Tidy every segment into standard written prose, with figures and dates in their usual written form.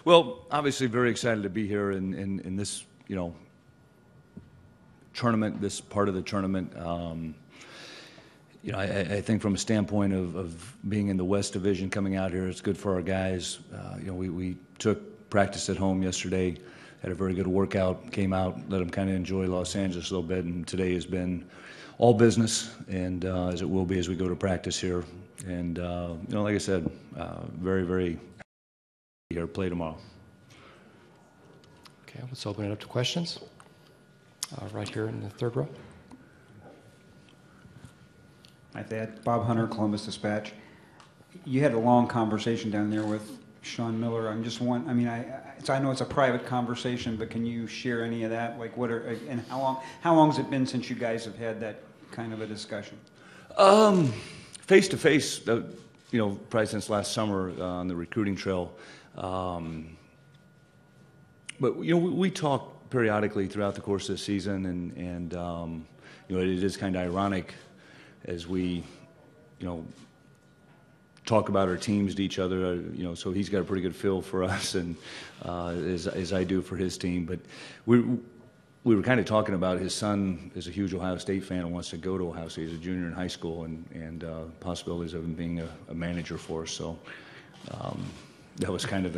Well, obviously very excited to be here in this, tournament, this part of the tournament. I think from a standpoint of being in the West Division coming out here, it's good for our guys. We took practice at home yesterday, had a very good workout, came out, let them kind of enjoy Los Angeles a little bit, and today has been all business, and as it will be as we go to practice here. And, like I said, very, very happy here, play tomorrow. Okay, let's open it up to questions. Right here in the third row. Hi, Thad. Bob Hunter, Columbus Dispatch. You had a long conversation down there with Sean Miller. I'm just I know it's a private conversation, but can you share any of that? Like, and how long has it been since you guys have had that kind of a discussion? Face to face, probably since last summer on the recruiting trail. But we talk periodically throughout the course of the season, and it is kind of ironic as we, talk about our teams to each other. So he's got a pretty good feel for us, and as I do for his team. But we were kind of talking about his son is a huge Ohio State fan and wants to go to Ohio State. He's a junior in high school, and possibilities of him being a manager for us. So that was kind of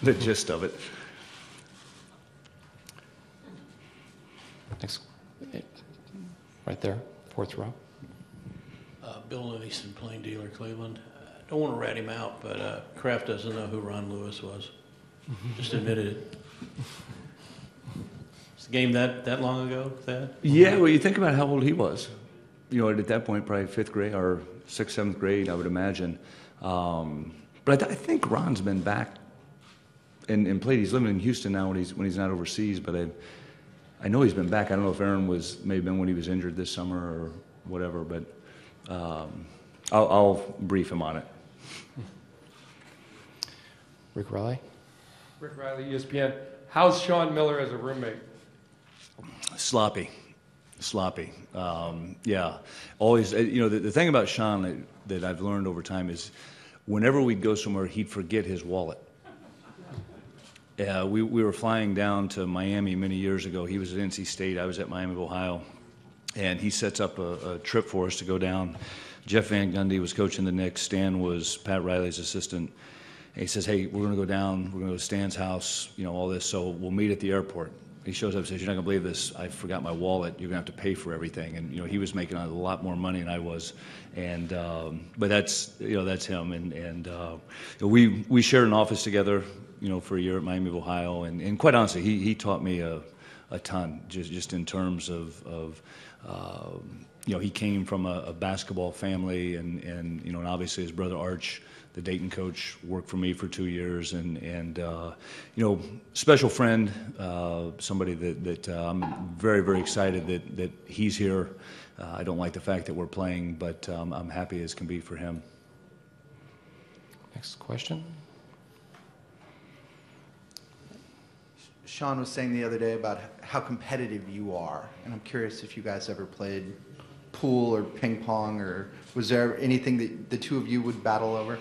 the gist of it. Next, right there, fourth row. Bill Livingston, plain dealer, Cleveland. I don't want to rat him out, but Kraft doesn't know who Ron Lewis was. Just admitted it. Was the game that long ago, Thad? Yeah, well, you think about how old he was. At that point, probably fifth grade or sixth, seventh grade, I would imagine. But I think Ron's been back and played. He's living in Houston now when he's not overseas, but I know he's been back. I don't know if Aaron maybe been when he was injured this summer or whatever, but I'll brief him on it. Rick Riley. Rick Riley, ESPN. How's Sean Miller as a roommate? Sloppy. Yeah. Always, the thing about Sean that I've learned over time is whenever we'd go somewhere, he'd forget his wallet. We were flying down to Miami many years ago. He was at NC State. I was at Miami of Ohio. And he sets up a trip for us to go down. Jeff Van Gundy was coaching the Knicks. Stan was Pat Riley's assistant. And he says, hey, we're going to go down. We're going to go to Stan's house, all this. So we'll meet at the airport. He shows up and says, you're not going to believe this. I forgot my wallet. You're going to have to pay for everything. And, he was making a lot more money than I was. And but that's him. And we shared an office together, for a year at Miami of Ohio. And quite honestly, he taught me a ton, just in terms of he came from a basketball family, and obviously his brother Arch, the Dayton coach, worked for me for 2 years, and special friend, somebody that I'm very, very excited that he's here. I don't like the fact that we're playing, but I'm happy as can be for him. Next question. Sean was saying the other day about how competitive you are, and I'm curious if you guys ever played pool or ping pong, or was there anything that the two of you would battle over?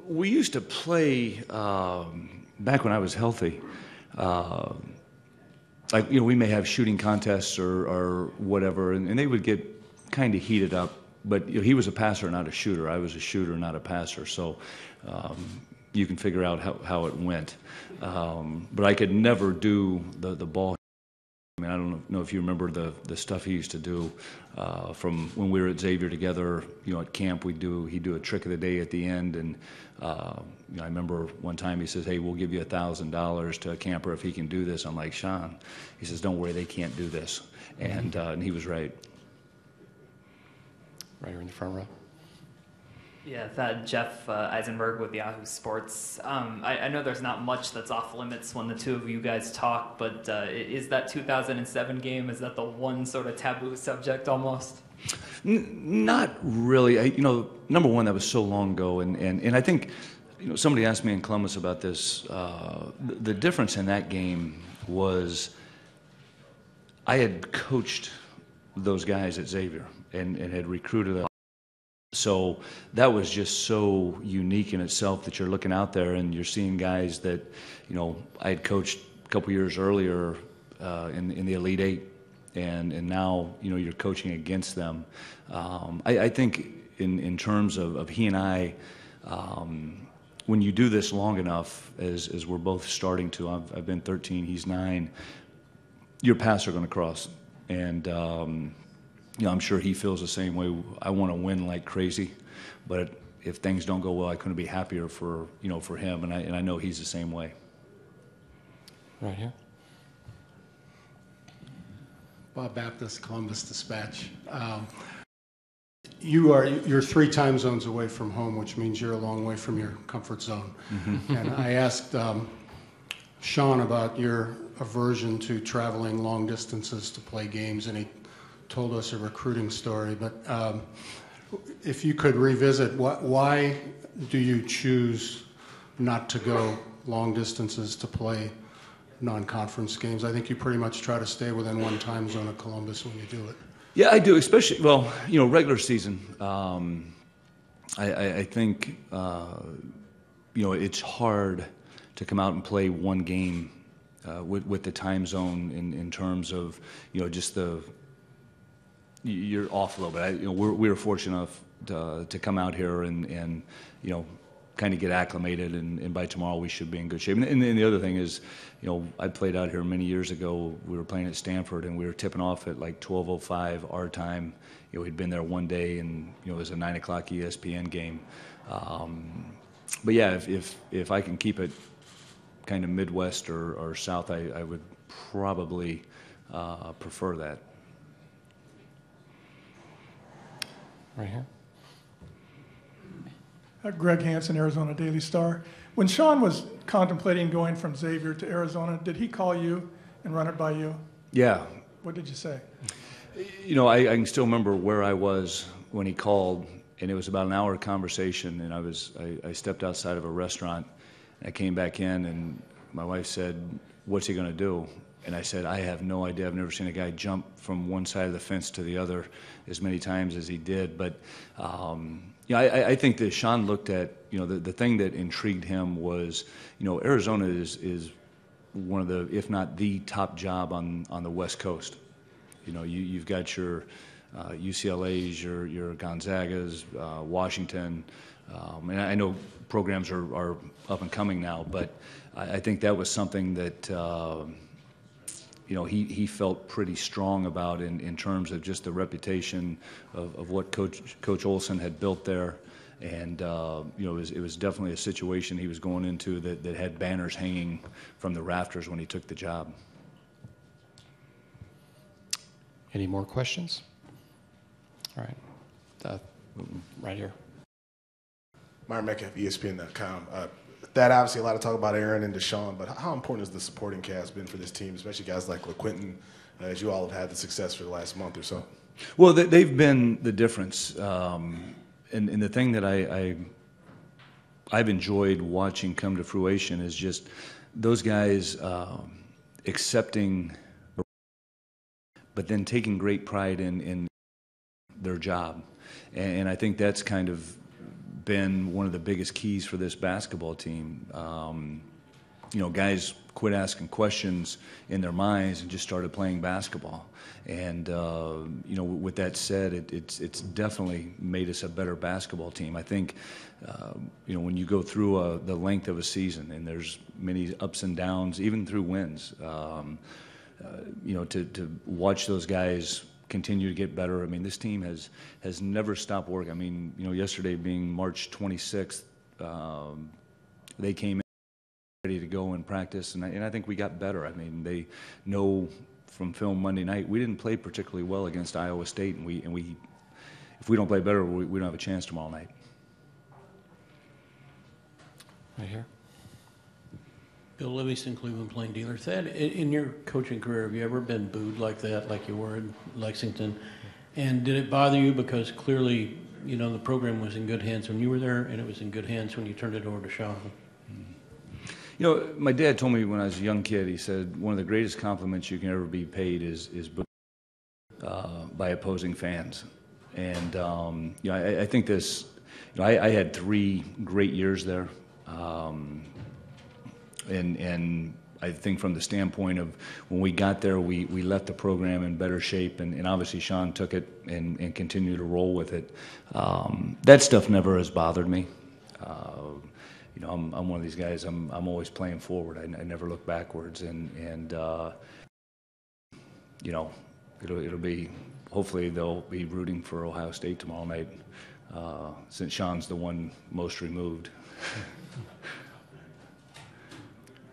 We used to play back when I was healthy. We may have shooting contests or whatever, and they would get kind of heated up. But he was a passer, not a shooter. I was a shooter, not a passer. So you can figure out how it went. But I could never do the ball. I mean, I don't know if you remember the stuff he used to do from when we were at Xavier together. At camp he'd do a trick of the day at the end, and I remember one time he says, "Hey, we'll give you $1,000 to a camper if he can do this." I'm like, "Sean," he says, "Don't worry, they can't do this," and he was right. Right here in the front row. Yeah, that Jeff Eisenberg with Yahoo Sports. I know there's not much that's off limits when the two of you guys talk, but is that 2007 game, is that the one sort of taboo subject almost? Not really. Number one, that was so long ago, and I think somebody asked me in Columbus about this. The difference in that game was I had coached those guys at Xavier and had recruited them. So that was just so unique in itself that you're looking out there and you're seeing guys that, you know, I had coached a couple years earlier in the Elite Eight, and now, you know, you're coaching against them. I think in terms of he and I, when you do this long enough, as we're both starting to, I've been 13, he's 9, your paths are going to cross. And, you know, I'm sure he feels the same way. I want to win like crazy, but if things don't go well, I couldn't be happier for, you know, for him, and I know he's the same way. Right here. Bob Baptist, Columbus Dispatch. You're 3 time zones away from home, which means you're a long way from your comfort zone. Mm-hmm. And I asked Sean about your aversion to traveling long distances to play games, and he told us a recruiting story. But if you could revisit, why do you choose not to go long distances to play non-conference games? I think you pretty much try to stay within one time zone of Columbus when you do it. Yeah, I do, especially, well, you know, regular season. I think, you know, it's hard to come out and play one game with the time zone in terms of, you know, just you're off a little bit. You know, we were fortunate enough to come out here and you know, kind of get acclimated, and by tomorrow we should be in good shape. And the other thing is, you know, I played out here many years ago. We were playing at Stanford, and we were tipping off at like 12:05 our time. You know, we'd been there one day, and you know, it was a 9 o'clock ESPN game. But yeah, if I can keep it kind of Midwest or South, I would probably prefer that. Right here. Greg Hansen, Arizona Daily Star. When Sean was contemplating going from Xavier to Arizona, did he call you and run it by you? Yeah. What did you say? You know, I can still remember where I was when he called, and it was about an hour conversation, and I stepped outside of a restaurant, and I came back in, and my wife said, "What's he going to do?" And I said, "I have no idea. I've never seen a guy jump from one side of the fence to the other as many times as he did." But you know, I think that Sean looked at, you know, the thing that intrigued him was, you know, Arizona is one of the, if not the top job on the West Coast. You know, you've got your UCLA's, your Gonzagas, Washington, and I know programs are up and coming now, but I think that was something that you know, he felt pretty strong about in terms of just the reputation of what Coach Olson had built there. And, you know, it was definitely a situation he was going into that had banners hanging from the rafters when he took the job. Any more questions? All right. Right here. Myron Metcalf, ESPN.com. That obviously a lot of talk about Aaron and Deshaun, but how important has the supporting cast been for this team, especially guys like LaQuinton, as you all have had the success for the last month or so? Well, they've been the difference, and the thing that I've enjoyed watching come to fruition is just those guys accepting, but then taking great pride in their job, and I think that's kind of been one of the biggest keys for this basketball team. You know, guys quit asking questions in their minds and just started playing basketball. And you know, with that said, it's definitely made us a better basketball team. I think you know, when you go through the length of a season, and there's many ups and downs, even through wins, you know, to watch those guys continue to get better. I mean, this team has never stopped working. I mean, you know, yesterday being March 26th, they came in ready to go and practice, and I think we got better. I mean, they know from film Monday night we didn't play particularly well against Iowa State, and we if we don't play better, we don't have a chance tomorrow night. Right here. Bill Livingston, Cleveland Plain Dealer. Thad, in your coaching career, have you ever been booed like that, like you were in Lexington? And did it bother you because clearly, you know, the program was in good hands when you were there, and it was in good hands when you turned it over to Sean? You know, my dad told me when I was a young kid, he said, one of the greatest compliments you can ever be paid is booed by opposing fans. And I think this. I had 3 great years there, and I think from the standpoint of when we got there, we left the program in better shape, and obviously Sean took it and continued to roll with it. That stuff never has bothered me. I'm one of these guys. I'm always playing forward. I never look backwards, and it'll be. Hopefully they'll be rooting for Ohio State tomorrow night, since Sean's the one most removed.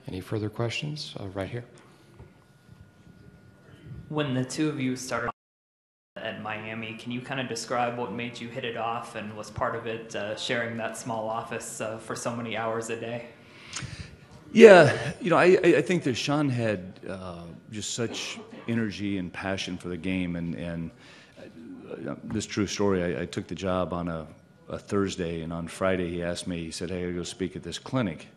Any further questions? Right here. When the two of you started at Miami, can you kind of describe what made you hit it off, and was part of it sharing that small office for so many hours a day? Yeah, I think that Sean had just such energy and passion for the game, and this true story. I took the job on a Thursday, and on Friday he asked me. He said, "Hey, I gotta go speak at this clinic.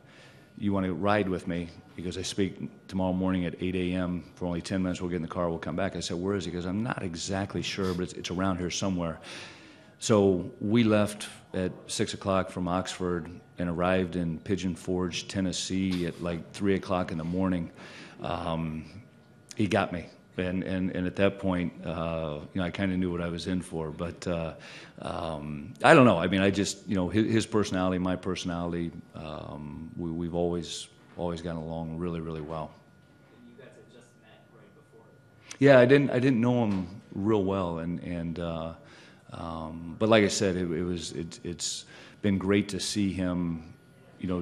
You want to ride with me?" He goes, "I speak tomorrow morning at 8 a.m. for only 10 minutes. We'll get in the car. We'll come back." I said, "Where is he?" He goes, "I'm not exactly sure, but it's around here somewhere." So we left at 6 o'clock from Oxford and arrived in Pigeon Forge, Tennessee at like 3 o'clock in the morning. He got me. And at that point, I kind of knew what I was in for. But I don't know. I mean, I just, his personality, my personality, we've always gotten along really, really well. You guys had just met right before. Yeah, I didn't know him real well, but like I said, it's been great to see him,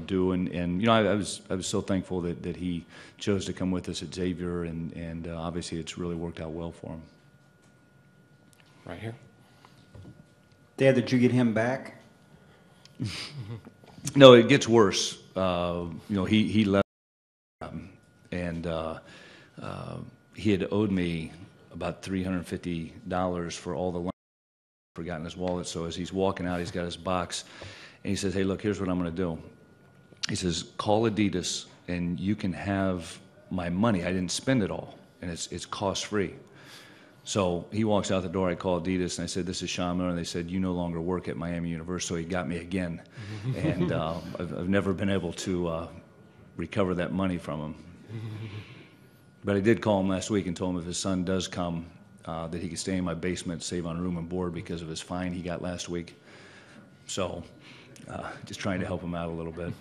do, and I was so thankful that he chose to come with us at Xavier, and obviously it's really worked out well for him. Right here. Dad, did you get him back? No, it gets worse. He left, and he had owed me about $350 for all the lunch. Forgotten his wallet. So as he's walking out, he's got his box, and he says, "Hey, look, here's what I'm going to do." He says, "Call Adidas, and you can have my money. I didn't spend it all, and it's cost free." So he walks out the door. I call Adidas, and I said, "This is Sean Miller." And they said, "You no longer work at Miami University." So he got me again, and I've never been able to recover that money from him. But I did call him last week and told him if his son does come, that he could stay in my basement, save on room and board because of his fine he got last week. So just trying to help him out a little bit.